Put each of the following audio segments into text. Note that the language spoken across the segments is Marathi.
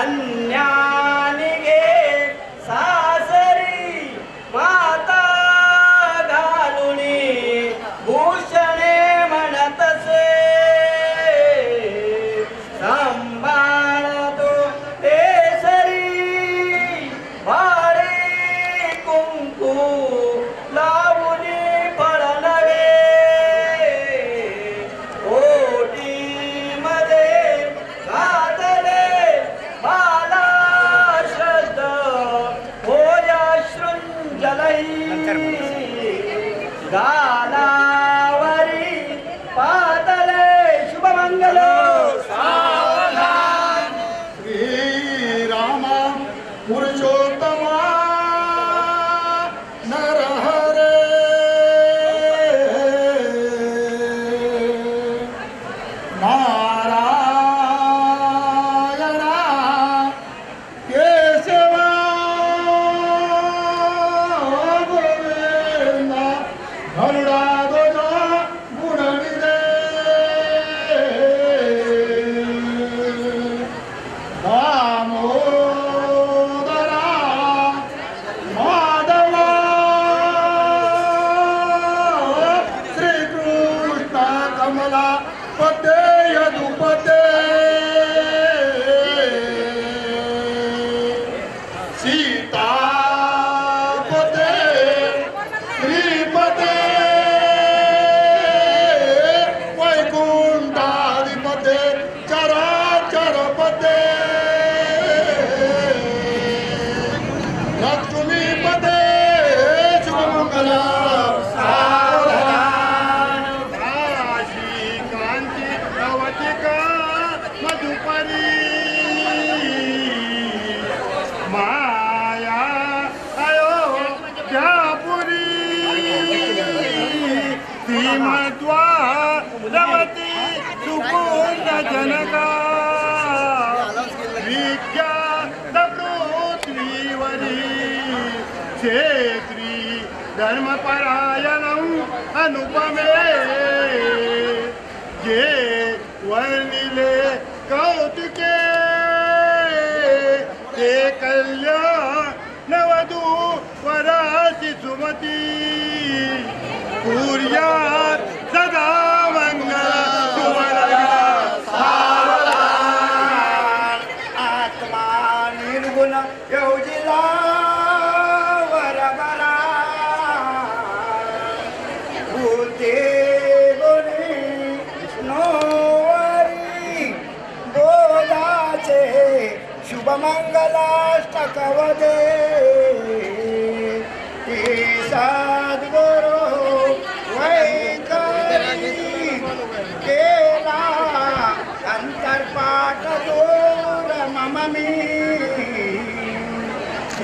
कन्याने घे सासरी माता घालुनी भूषणे म्हणतसे सांभाळतो केसरी वारे कुंकू लावुनी फळ नवे ओटीमध्ये घातले बाला श्रद्ध होया शृंजलई गालावरी पातले शुभमंगल श्रीरामा पुरुषोत्तमा नरहरे नारायणा केशवा गोविंदा गरुडा ध्वजा गुणनिधे दामोदरा माधवा श्रीकृष्ण कमला पते यदुपते सीतापते श्रीपते वैकुंठाधिपते चराचरपते लक्ष्मीपते शुभमंगला काशी कांची नवतिका मधुपरी माया अयोध्यापुरी श्रीमद्वारवती सुकुंड जनका विख्यात पृथ्वीवरी क्षेत्री धर्मपरायणम् अनुपमे जे वर्णिले कौतुके ते कल्याणवधू वराची सुमती कुर्यात् सदा मंगल शुभलग्न सावधान आत्मा निर्गुण योजिला वरबरा बुद्धे गुणी नोवरी बोधाचे शुभमंगलाष्टकवदे ते सद्गुरु वैखरी केला अंतर्पाठ दूर मम मी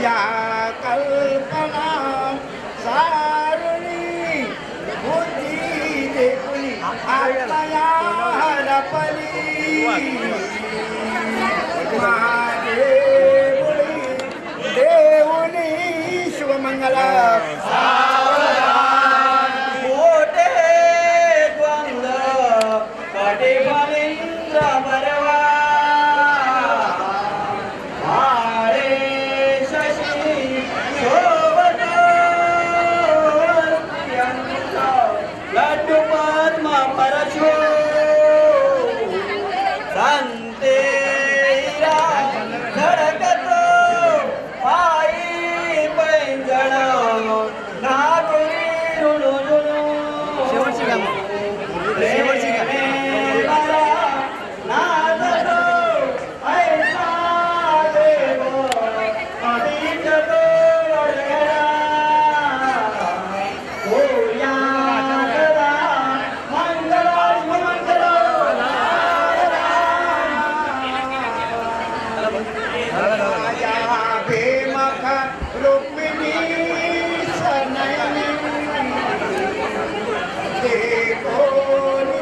या कल्पना सारुणी बुद्धी देखुनी आत्मया हरपली महादेवुनी देवुनी शुभमंगला मोठे द्वंद्व कटे फलिंद्र बरवा हारे शशी शोभत लड्डू पद्म परशो संतेरा धडकत पायी पैंजण नागरी रुणुरुणु रुक्मिणी सनयनी देखो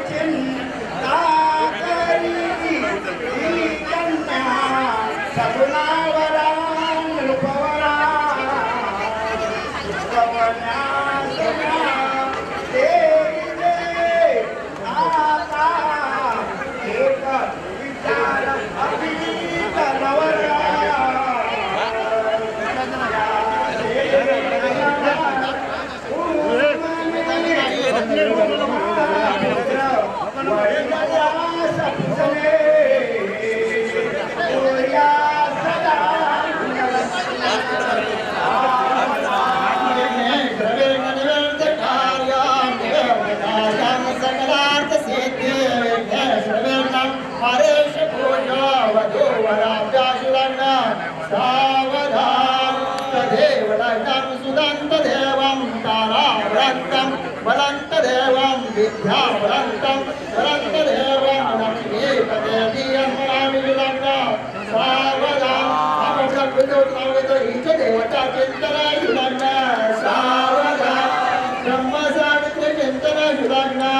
चिंता करी कन्या सगुणावरा नृपवरा कवना सगुणा देवी आता एक विचार अभिनवरा सावधान तदेव लग्नं सुदन्तदेवं तारावरन्तं वरन्तदेवं विद्यावरन्तं वरन्तदेवं लक्ष्मीपते धियन्मरामि विलग्ना सावधान देवता चिंतन लग्ना सावधान ब्रह्म सावित्री चिंतन लग्ना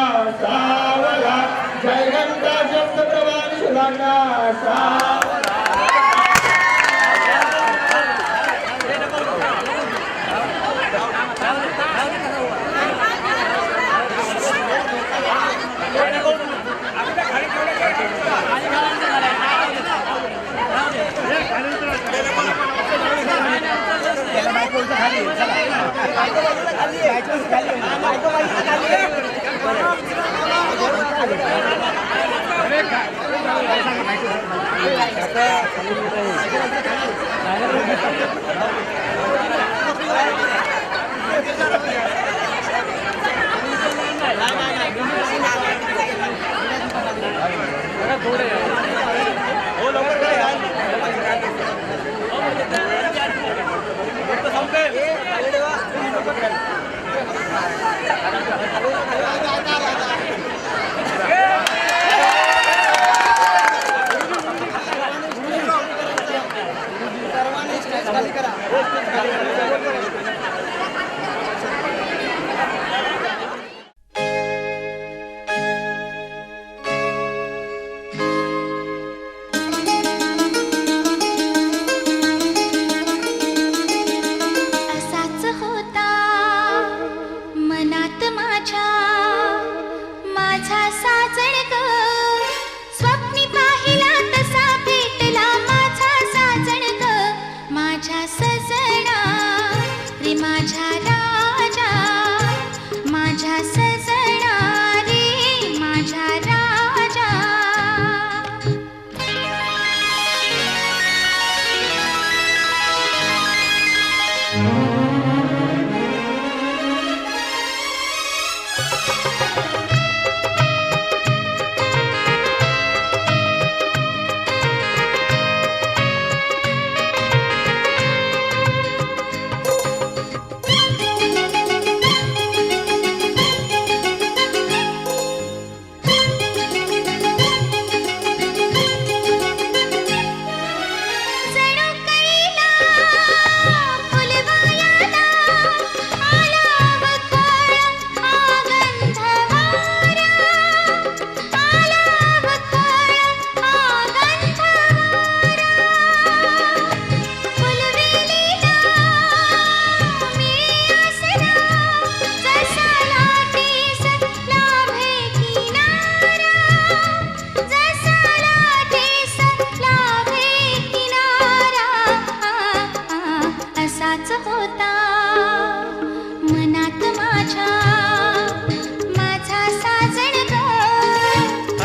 सावधान जय गंगा शब्द प्रवाह लग्ना सावधान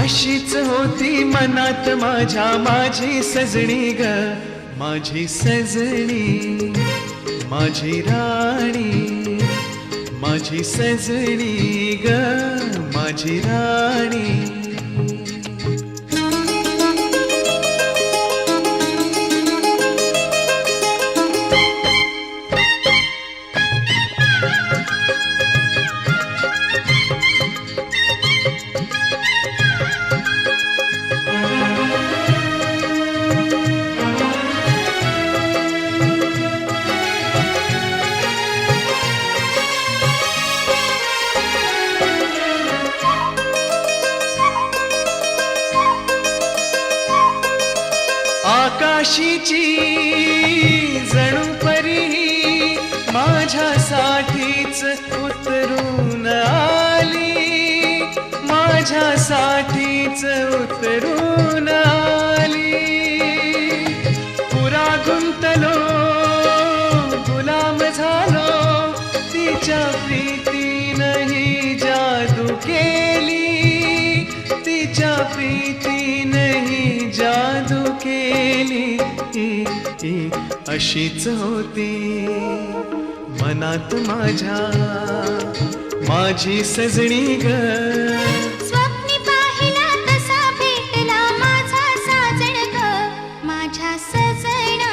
अशीच होती मनात माझ्या माझी सजणी ग, माझी सजणी, माझी राणी, माझी सजणी ग, माझी राणी. आकाशीची जणू परी माझ्यासाठीच उतरून आली, माझ्यासाठीच उतरून आली. पुरा गुंतलो गुलाम झालो, तिच्या प्रीतीनही जादू केली, तिच्या प्रीतीनही जादू केली. अशीच होती मनात माझ्या माझी सजणी ग. स्वप्नी पाहिला तसा भेटला माझा साजण ग, माझ्या सजना.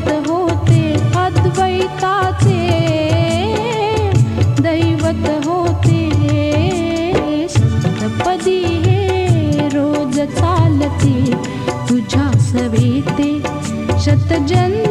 दैवत होते अद्वैताचे दैवत होते सप्तपदी हे रोज चालते तुझ्या सवेते शतजन्म